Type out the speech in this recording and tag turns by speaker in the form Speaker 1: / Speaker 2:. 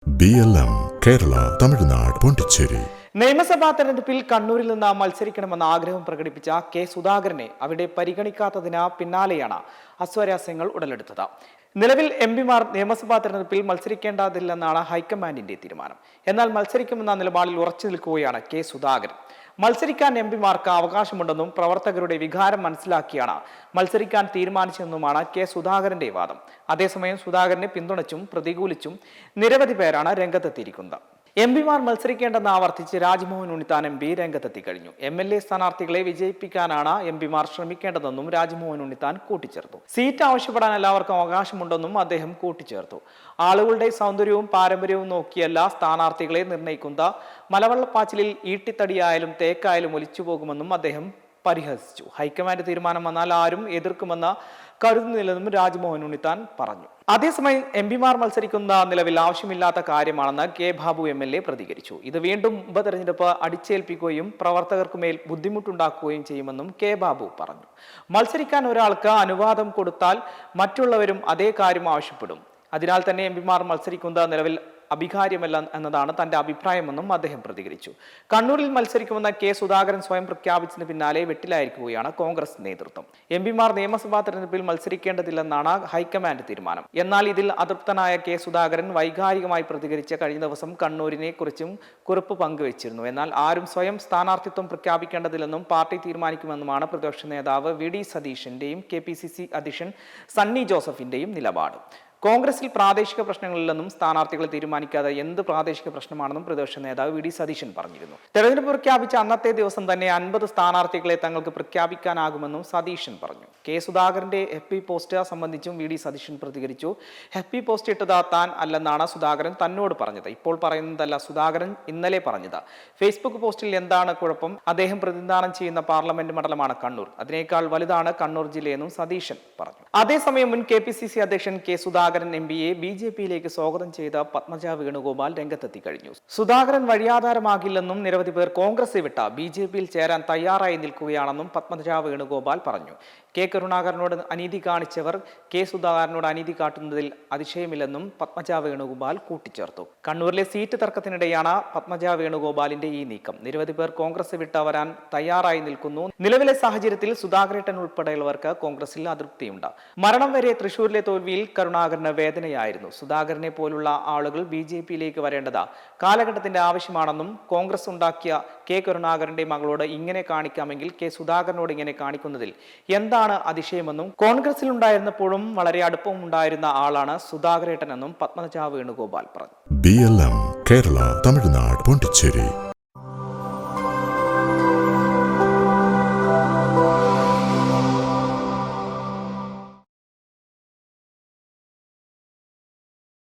Speaker 1: BLM Kerala Tamil Nadu Pondicherry.
Speaker 2: നിയമസഭാ തെരഞ്ഞെടുപ്പിൽ കണ്ണൂരിൽ നിന്ന് മത്സരിക്കണമെന്ന ആഗ്രഹം പ്രകടിപ്പിച്ച കെ സുധാകരനെ അവിടെ പരിഗണിക്കാത്തതിന് പിന്നാലെയാണ് അസ്വാരസ്യങ്ങൾ ഉടലെടുത്തത്. നിലവിൽ എംപിമാർ നിയമസഭാ തെരഞ്ഞെടുപ്പിൽ മത്സരിക്കേണ്ടതില്ലെന്നാണ് ഹൈക്കമാൻഡിന്റെ തീരുമാനം. എന്നാൽ മത്സരിക്കുമെന്ന നിലപാടിൽ ഉറച്ചു നിൽക്കുകയാണ് കെ സുധാകരൻ. മത്സരിക്കാൻ എംപിമാർക്ക് അവകാശമുണ്ടെന്നും പ്രവർത്തകരുടെ വികാരം മനസ്സിലാക്കിയാണ് മത്സരിക്കാൻ തീരുമാനിച്ചതെന്നുമാണ് കെ സുധാകരന്റെ വാദം. അതേസമയം സുധാകരനെ പിന്തുണച്ചും പ്രതികൂലിച്ചും നിരവധി പേരാണ് രംഗത്തെത്തിയിരിക്കുന്നത്. എംപിമാർ മത്സരിക്കേണ്ടെന്ന് ആവർത്തിച്ച് രാജ്മോഹൻ ഉണ്ണിത്താൻ എം പി രംഗത്തെത്തി കഴിഞ്ഞു. MLA സ്ഥാനാർത്ഥികളെ വിജയിപ്പിക്കാനാണ് എംപിമാർ ശ്രമിക്കേണ്ടതെന്നും രാജ്മോഹൻ ഉണ്ണിത്താൻ കൂട്ടിച്ചേർത്തു. സീറ്റ് ആവശ്യപ്പെടാൻ എല്ലാവർക്കും അവകാശമുണ്ടെന്നും അദ്ദേഹം കൂട്ടിച്ചേർത്തു. ആളുകളുടെ സൗന്ദര്യവും പാരമ്പര്യവും നോക്കിയല്ല സ്ഥാനാർത്ഥികളെ നിർണ്ണയിക്കുന്ന മലവെള്ളപ്പാച്ചിലിൽ ഈട്ടിത്തടിയായാലും തേക്കായാലും ഒലിച്ചു പോകുമെന്നും അദ്ദേഹം പരിഹസിച്ചു. ഹൈക്കമാൻഡ് തീരുമാനം വന്നാൽ ആരും എതിർക്കുമെന്ന് കരുതുന്നില്ലെന്നും രാജ്മോഹൻ ഉണ്ണിത്താൻ പറഞ്ഞു. അതേസമയം എംപിമാർ മത്സരിക്കുന്ന നിലവിൽ ആവശ്യമില്ലാത്ത കാര്യമാണെന്ന് കെ ബാബു MLA പ്രതികരിച്ചു. ഇത് വീണ്ടും ഉപതെരഞ്ഞെടുപ്പ് അടിച്ചേൽപ്പിക്കുകയും പ്രവർത്തകർക്കുമേൽ ബുദ്ധിമുട്ടുണ്ടാക്കുകയും ചെയ്യുമെന്നും കെ ബാബു പറഞ്ഞു. മത്സരിക്കാൻ ഒരാൾക്ക് അനുവാദം കൊടുത്താൽ മറ്റുള്ളവരും അതേ കാര്യം ആവശ്യപ്പെടും. അതിനാൽ തന്നെ എംപിമാർ മത്സരിക്കുന്നത് നിലവിൽ അഭികാര്യമല്ല എന്നതാണ് തന്റെ അഭിപ്രായമെന്നും അദ്ദേഹം പ്രതികരിച്ചു. കണ്ണൂരിൽ മത്സരിക്കുമെന്ന കെ സുധാകരൻ സ്വയം പ്രഖ്യാപിച്ചതിന് പിന്നാലെ വെട്ടിലായിരിക്കുകയാണ് കോൺഗ്രസ് നേതൃത്വം. എംപിമാർ നിയമസഭാ തെരഞ്ഞെടുപ്പിൽ മത്സരിക്കേണ്ടതില്ലെന്നാണ് ഹൈക്കമാൻഡ് തീരുമാനം. എന്നാൽ ഇതിൽ അതൃപ്തനായ കെ സുധാകരൻ വൈകാരികമായി പ്രതികരിച്ച കഴിഞ്ഞ ദിവസം കണ്ണൂരിനെ കുറിച്ചും കുറിപ്പ് പങ്കുവച്ചിരുന്നു. എന്നാൽ ആരും സ്വയം സ്ഥാനാർത്ഥിത്വം പ്രഖ്യാപിക്കേണ്ടതില്ലെന്നും പാർട്ടി തീരുമാനിക്കുമെന്നുമാണ് പ്രതിപക്ഷ നേതാവ് VD സതീശന്റെയും KPCC അധ്യക്ഷൻ സണ്ണി ജോസഫിന്റെയും നിലപാട്. കോൺഗ്രസിൽ പ്രാദേശിക പ്രശ്നങ്ങളില്ലെന്നും സ്ഥാനാർത്ഥികളെ തീരുമാനിക്കാതെ എന്ത് പ്രാദേശിക പ്രശ്നമാണെന്നും പ്രതിപക്ഷ നേതാവ് VD സതീശൻ പറഞ്ഞിരുന്നു. തെരഞ്ഞെടുപ്പ് പ്രഖ്യാപിച്ച അന്നത്തെ ദിവസം തന്നെ 50 സ്ഥാനാർത്ഥികളെ തങ്ങൾക്ക് പ്രഖ്യാപിക്കാനാകുമെന്നും സതീശൻ പറഞ്ഞു. കെ സുധാകരന്റെ FB പോസ്റ്റ് സംബന്ധിച്ചും VD സതീശൻ പ്രതികരിച്ചു. FB പോസ്റ്റ് ഇട്ടത് താൻ അല്ലെന്നാണ് സുധാകരൻ തന്നോട് പറഞ്ഞത്. ഇപ്പോൾ പറയുന്നതല്ല സുധാകരൻ ഇന്നലെ പറഞ്ഞത്. ഫേസ്ബുക്ക് പോസ്റ്റിൽ എന്താണ് കുഴപ്പം? അദ്ദേഹം പ്രതിനിധാനം ചെയ്യുന്ന പാർലമെന്റ് മണ്ഡലമാണ് കണ്ണൂർ. അതിനേക്കാൾ വലുതാണ് കണ്ണൂർ ജില്ലയെന്നും സതീശൻ പറഞ്ഞു. അതേസമയം മുൻ KPCC അധ്യക്ഷൻ കെ സുധാകരൻ MPയെ BJPയിലേക്ക് സ്വാഗതം ചെയ്ത പത്മജ വേണുഗോപാൽ രംഗത്തെത്തി കഴിഞ്ഞു. സുധാകരൻ വഴിയാധാരമാകില്ലെന്നും നിരവധി പേർ കോൺഗ്രസ് വിട്ട BJPയിൽ ചേരാൻ തയ്യാറായി നിൽക്കുകയാണെന്നും പത്മജ വേണുഗോപാൽ പറഞ്ഞു. കെ കരുണാകരനോട് അനീതി കാണിച്ചവർ കെ സുധാകരനോട് അനീതി കാട്ടുന്നതിൽ അതിശയമില്ലെന്നും പത്മജ വേണുഗോപാൽ കൂട്ടിച്ചേർത്തു. കണ്ണൂരിലെ സീറ്റ് തർക്കത്തിനിടെയാണ് പത്മജ വേണുഗോപാലിന്റെ ഈ നീക്കം. നിരവധി പേർ കോൺഗ്രസ് വിട്ട് വരാൻ തയ്യാറായി നിൽക്കുന്നു. നിലവിലെ സാഹചര്യത്തിൽ സുധാകരേട്ടൻ ഉൾപ്പെടെയുള്ളവർക്ക് കോൺഗ്രസിൽ അതൃപ്തിയുണ്ട്. മരണം വരെ തൃശൂരിലെ തോൽവിയിൽ കരുണാകരന് വേദനയായിരുന്നു. സുധാകരനെ പോലുള്ള ആളുകൾ BJPയിലേക്ക് വരേണ്ടത് കാലഘട്ടത്തിന്റെ ആവശ്യമാണെന്നും കോൺഗ്രസ് ഉണ്ടാക്കിയ കെ കരുണാകരന്റെ മകളോട് ഇങ്ങനെ കാണിക്കാമെങ്കിൽ കെ സുധാകരനോട് ഇങ്ങനെ കാണിക്കുന്നതിൽ എന്താണ് അതിശയമെന്നും കോൺഗ്രസിൽ ഉണ്ടായിരുന്നപ്പോഴും വളരെ അടുപ്പമുണ്ടായിരുന്ന ആളാണ് സുധാകരേട്ടനെന്നും പത്മജ വേണുഗോപാൽ പറഞ്ഞു.
Speaker 1: BLM കേരള തമിഴ്നാട് പോണ്ടിച്ചേരി.